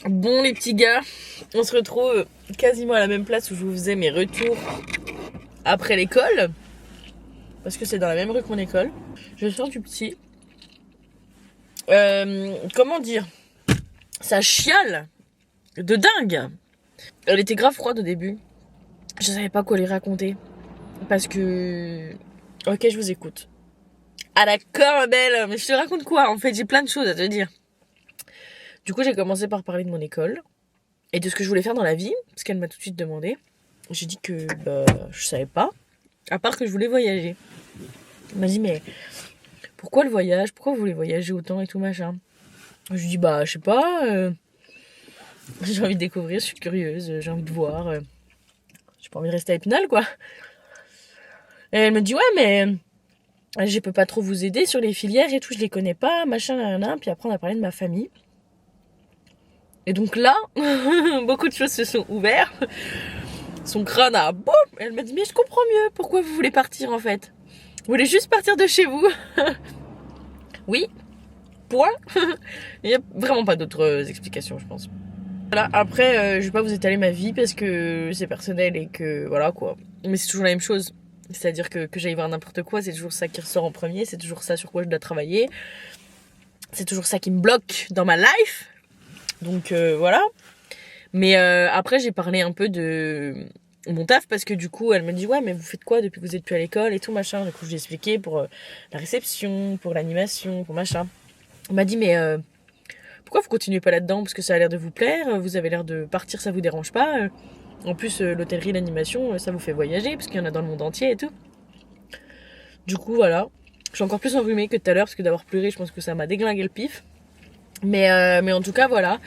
Bon les petits gars, on se retrouve quasiment à la même place où je vous faisais mes retours après l'école. Parce que c'est dans la même rue que mon école. Je sors du petit. Comment dire? Ça chiale de dingue. Elle était grave froide au début. Je savais pas quoi lui raconter. Parce que... Ok, je vous écoute. Ah d'accord ma belle, mais je te raconte quoi? En fait j'ai plein de choses à te dire. Du coup j'ai commencé par parler de mon école. Et de ce que je voulais faire dans la vie, parce qu'elle m'a tout de suite demandé. J'ai dit que je savais pas, à part que je voulais voyager. Elle m'a dit mais pourquoi le voyage? Pourquoi vous voulez voyager autant et tout machin? Je lui dis je sais pas, j'ai envie de découvrir, je suis curieuse, j'ai envie de voir. J'ai pas envie de rester à Épinal quoi. Et elle me dit ouais mais je peux pas trop vous aider sur les filières et tout, je les connais pas, machin, nanana. Puis après on a parlé de ma famille. Et donc là, beaucoup de choses se sont ouvertes. Son crâne a boum. Elle m'a dit mais je comprends mieux pourquoi vous voulez partir en fait. Vous voulez juste partir de chez vous. Oui, point. Il n'y a vraiment pas d'autres explications je pense. Voilà, après je vais pas vous étaler ma vie parce que c'est personnel et que voilà quoi. Mais c'est toujours la même chose. C'est-à-dire que j'aille voir n'importe quoi, c'est toujours ça qui ressort en premier, c'est toujours ça sur quoi je dois travailler. C'est toujours ça qui me bloque dans ma life. Donc voilà. Mais après j'ai parlé un peu de mon taf parce que du coup elle me dit ouais mais vous faites quoi depuis que vous êtes plus à l'école et tout machin. Du coup je lui ai expliqué pour la réception, pour l'animation, pour machin. On m'a dit mais pourquoi vous continuez pas là-dedans parce que ça a l'air de vous plaire, vous avez l'air de partir, ça vous dérange pas. En plus l'hôtellerie, l'animation, ça vous fait voyager parce qu'il y en a dans le monde entier et tout. Du coup voilà, je suis encore plus enrhumée que tout à l'heure parce que d'avoir pleuré je pense que ça m'a déglingué le pif. Mais en tout cas voilà.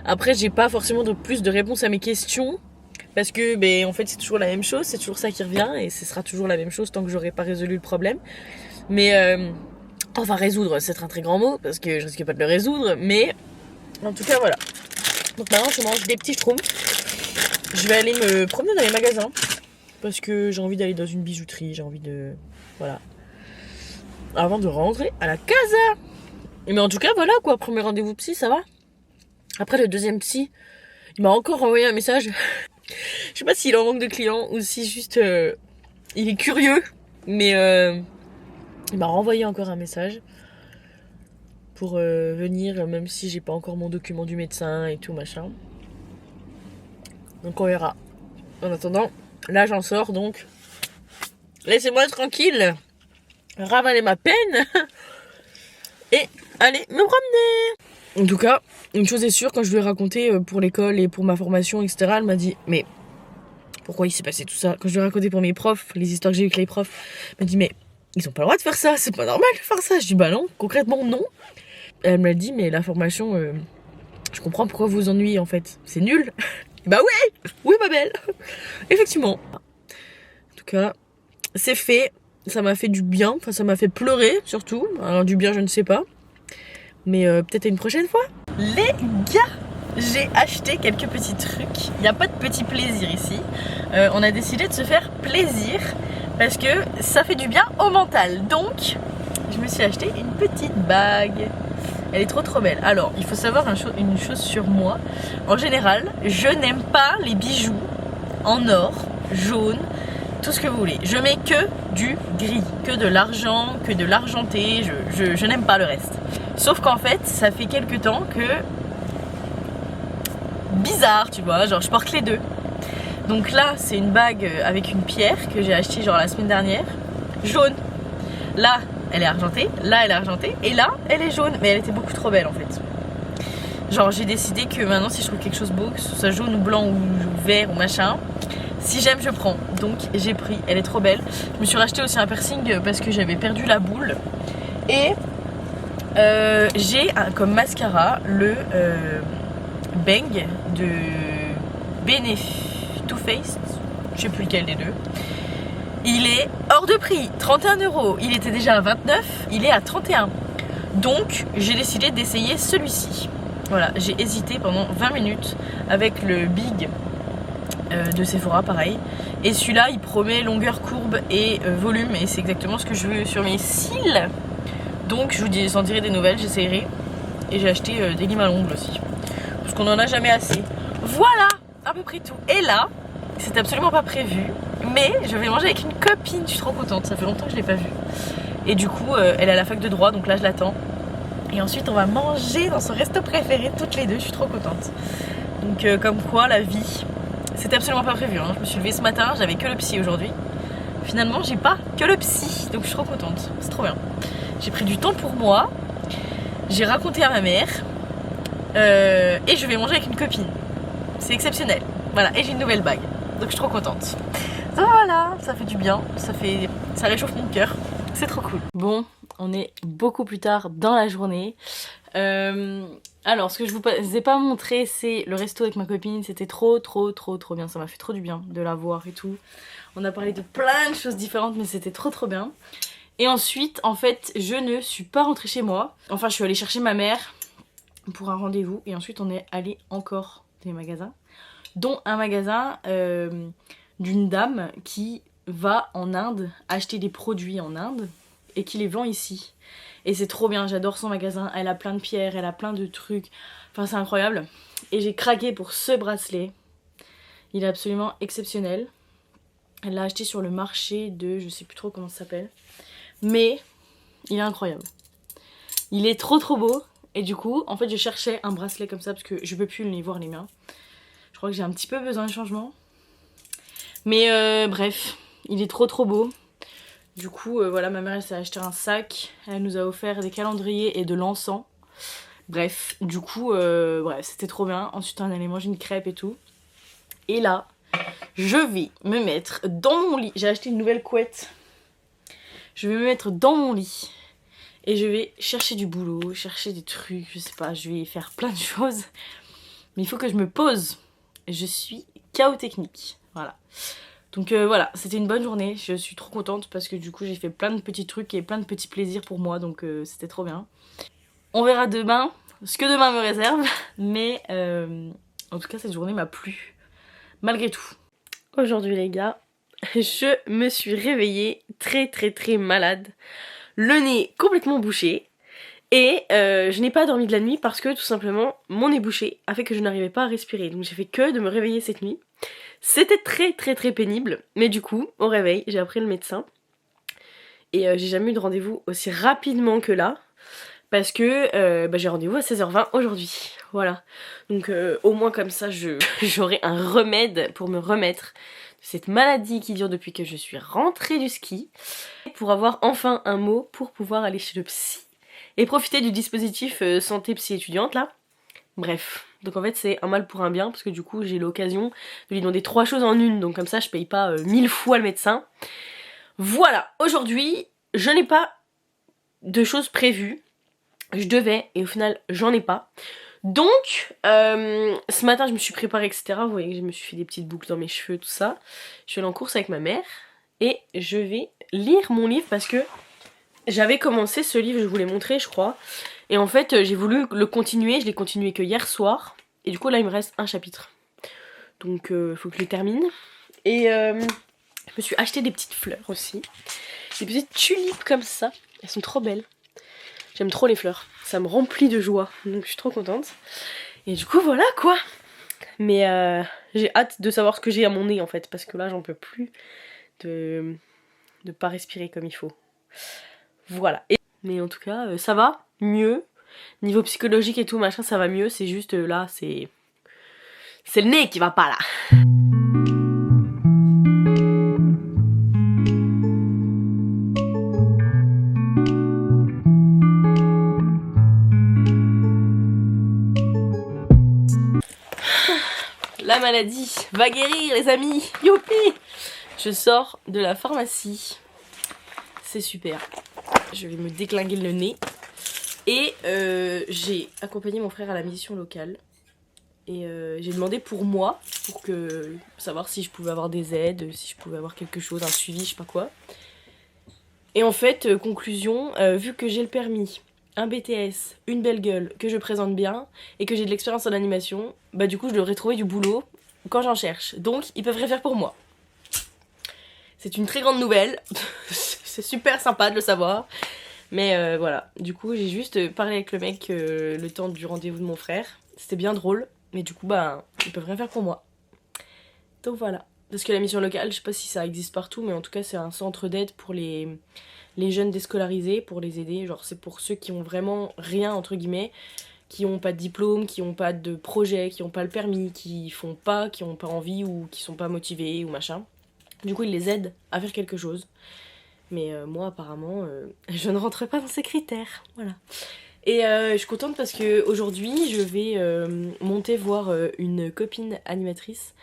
Après j'ai pas forcément plus de réponses à mes questions parce que en fait c'est toujours la même chose, c'est toujours ça qui revient et ce sera toujours la même chose tant que j'aurai pas résolu le problème. Mais enfin résoudre c'est un très grand mot parce que je risque pas de le résoudre, mais en tout cas voilà. Donc maintenant je mange des petits schtroumpfs. Je vais aller me promener dans les magasins parce que j'ai envie d'aller dans une bijouterie, j'ai envie de voilà avant de rentrer à la casa. Mais en tout cas voilà quoi, premier rendez-vous psy ça va. Après le deuxième psy, il m'a encore envoyé un message. Je sais pas s'il en manque de clients ou si juste il est curieux, mais il m'a renvoyé encore un message pour venir même si j'ai pas encore mon document du médecin et tout machin. Donc on verra. En attendant, là j'en sors donc laissez-moi tranquille, ravaler ma peine et aller me promener. En tout cas, une chose est sûre, quand je lui ai raconté pour l'école et pour ma formation, etc., elle m'a dit mais pourquoi il s'est passé tout ça? Quand je lui ai raconté pour mes profs, les histoires que j'ai eues avec les profs, elle m'a dit mais ils ont pas le droit de faire ça, c'est pas normal de faire ça. Je dis non, concrètement non. Elle m'a dit mais la formation, je comprends pourquoi vous vous ennuyez en fait, c'est nul. Oui ma belle, effectivement. En tout cas, c'est fait, ça m'a fait du bien, enfin ça m'a fait pleurer surtout, alors du bien je ne sais pas. Mais peut-être une prochaine fois. Les gars, j'ai acheté quelques petits trucs. Il n'y a pas de petit plaisir ici. On a décidé de se faire plaisir parce que ça fait du bien au mental. Donc, je me suis acheté une petite bague. Elle est trop belle. Alors, il faut savoir une chose sur moi. En général, je n'aime pas les bijoux en or, jaune, tout ce que vous voulez. Je mets que du gris, que de l'argent, que de l'argenté. Je n'aime pas le reste. Sauf qu'en fait, ça fait quelques temps que... bizarre, tu vois, genre je porte les deux. Donc là, c'est une bague avec une pierre que j'ai achetée genre la semaine dernière. Jaune. Là, elle est argentée. Là, elle est argentée. Et là, elle est jaune. Mais elle était beaucoup trop belle en fait. Genre j'ai décidé que maintenant, si je trouve quelque chose beau, que ce soit jaune ou blanc ou vert ou machin, si j'aime, je prends. Donc j'ai pris. Elle est trop belle. Je me suis racheté aussi un piercing parce que j'avais perdu la boule. Et... j'ai comme mascara le Bang de Too Faced, je sais plus lequel des deux. Il est hors de prix, 31 €. Il était déjà à 29, il est à 31. Donc j'ai décidé d'essayer celui-ci. Voilà, j'ai hésité pendant 20 minutes avec le Big de Sephora, pareil. Et celui-là, il promet longueur, courbe et volume, et c'est exactement ce que je veux sur mes cils. Donc je vous dis, j'en dirai des nouvelles, j'essayerai. Et j'ai acheté des limes à l'ongle aussi. Parce qu'on en a jamais assez. Voilà à peu près tout. Et là, c'est absolument pas prévu, mais je vais manger avec une copine, je suis trop contente, ça fait longtemps que je l'ai pas vue. Et du coup, elle est à la fac de droit, donc là je l'attends. Et ensuite on va manger dans son resto préféré toutes les deux, je suis trop contente. Donc comme quoi la vie, c'était absolument pas prévu, hein. Je me suis levée ce matin, j'avais que le psy aujourd'hui. Finalement j'ai pas que le psy, donc je suis trop contente, c'est trop bien. J'ai pris du temps pour moi, j'ai raconté à ma mère et je vais manger avec une copine. C'est exceptionnel. Voilà, et j'ai une nouvelle bague, donc je suis trop contente. Voilà, ça fait du bien, ça réchauffe mon cœur, c'est trop cool. Bon, on est beaucoup plus tard dans la journée. Alors, ce que je vous ai pas montré, c'est le resto avec ma copine. C'était trop bien. Ça m'a fait trop du bien de la voir et tout. On a parlé de plein de choses différentes, mais c'était trop bien. Et ensuite, en fait, je ne suis pas rentrée chez moi. Enfin, je suis allée chercher ma mère pour un rendez-vous. Et ensuite, on est allé encore dans les magasins. Dont un magasin d'une dame qui va en Inde acheter des produits en Inde et qui les vend ici. Et c'est trop bien, j'adore son magasin, elle a plein de pierres, elle a plein de trucs, enfin c'est incroyable. Et j'ai craqué pour ce bracelet, il est absolument exceptionnel. Elle l'a acheté sur le marché de, je sais plus trop comment ça s'appelle, mais il est incroyable. Il est trop beau, et du coup, en fait je cherchais un bracelet comme ça parce que je peux plus les voir les miens. Je crois que j'ai un petit peu besoin de changement. Mais bref, il est trop beau. Du coup, voilà, ma mère elle s'est acheté un sac, elle nous a offert des calendriers et de l'encens. Bref, du coup, bref, c'était trop bien. Ensuite, on allait manger une crêpe et tout. Et là, je vais me mettre dans mon lit. J'ai acheté une nouvelle couette. Je vais me mettre dans mon lit et je vais chercher du boulot, chercher des trucs, je sais pas, je vais faire plein de choses. Mais il faut que je me pose. Je suis chaos technique, voilà. Donc voilà, c'était une bonne journée, je suis trop contente parce que du coup j'ai fait plein de petits trucs et plein de petits plaisirs pour moi, donc c'était trop bien. On verra demain ce que demain me réserve, mais en tout cas cette journée m'a plu, malgré tout. Aujourd'hui les gars, je me suis réveillée très malade, le nez complètement bouché, et je n'ai pas dormi de la nuit parce que tout simplement mon nez bouché a fait que je n'arrivais pas à respirer, donc j'ai fait que de me réveiller cette nuit. C'était très pénible, mais du coup, au réveil, j'ai appris le médecin. Et j'ai jamais eu de rendez-vous aussi rapidement que là, parce que j'ai rendez-vous à 16h20 aujourd'hui. Voilà. Donc au moins comme ça, j'aurai un remède pour me remettre de cette maladie qui dure depuis que je suis rentrée du ski. Pour avoir enfin un mot pour pouvoir aller chez le psy. Et profiter du dispositif santé psy étudiante là. Bref, donc en fait c'est un mal pour un bien parce que du coup j'ai l'occasion de lui demander 3 choses en une, donc comme ça je paye pas 1000 fois le médecin. Voilà, aujourd'hui je n'ai pas de choses prévues, je devais et au final j'en ai pas. Donc ce matin je me suis préparée etc, vous voyez que je me suis fait des petites boucles dans mes cheveux tout ça. Je suis allée en course avec ma mère et je vais lire mon livre parce que j'avais commencé ce livre, je vous l'ai montré je crois. Et en fait, j'ai voulu le continuer, je l'ai continué que hier soir. Et du coup, là, il me reste un chapitre. Donc, faut que je le termine. Et je me suis acheté des petites fleurs aussi. Des petites tulipes comme ça. Elles sont trop belles. J'aime trop les fleurs. Ça me remplit de joie. Donc, je suis trop contente. Et du coup, voilà quoi. Mais j'ai hâte de savoir ce que j'ai à mon nez en fait. Parce que là, j'en peux plus de pas respirer comme il faut. Voilà. Mais en tout cas, ça va mieux. Niveau psychologique et tout, machin, ça va mieux. C'est juste là, c'est le nez qui va pas là. La maladie va guérir les amis. Youpi! Je sors de la pharmacie. C'est super. Je vais me déclinguer le nez. Et j'ai accompagné mon frère à la mission locale. Et j'ai demandé pour moi, pour savoir si je pouvais avoir des aides, si je pouvais avoir quelque chose, un suivi, je sais pas quoi. Et en fait, conclusion, vu que j'ai le permis, un BTS, une belle gueule, que je présente bien, et que j'ai de l'expérience en animation, bah du coup je devrais trouver du boulot quand j'en cherche. Donc ils peuvent rien faire pour moi. C'est une très grande nouvelle, c'est super sympa de le savoir. Mais voilà, du coup j'ai juste parlé avec le mec le temps du rendez-vous de mon frère. C'était bien drôle, Mais du coup, bah, ils peuvent rien faire pour moi. Donc voilà. Parce que la mission locale, je sais pas si ça existe partout, mais en tout cas, c'est un centre d'aide pour les jeunes déscolarisés, pour les aider. Genre, c'est pour ceux qui ont vraiment rien, entre guillemets, qui ont pas de diplôme, qui ont pas de projet, qui ont pas le permis, qui font pas, qui ont pas envie ou qui sont pas motivés ou machin. Du coup, ils les aident à faire quelque chose. Mais moi, apparemment, je ne rentre pas dans ces critères. Voilà. Et je suis contente parce que aujourd'hui, je vais monter voir une copine animatrice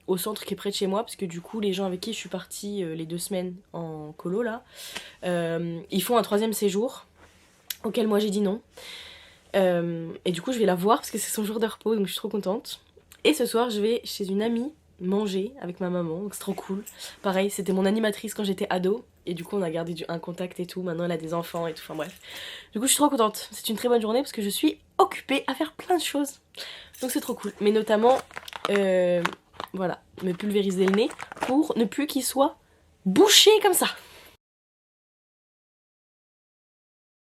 au centre qui est près de chez moi, parce que du coup, les gens avec qui je suis partie les 2 semaines en colo là, ils font un 3e séjour auquel moi j'ai dit non. Et du coup, je vais la voir parce que c'est son jour de repos, donc je suis trop contente. Et ce soir, je vais chez une amie manger avec ma maman, donc c'est trop cool. Pareil, c'était mon animatrice quand j'étais ado, et du coup, on a gardé un contact et tout. Maintenant, elle a des enfants et tout, enfin bref. Du coup, je suis trop contente. C'est une très bonne journée parce que je suis occupée à faire plein de choses. Donc c'est trop cool. Mais notamment, voilà, me pulvériser le nez pour ne plus qu'il soit bouché comme ça.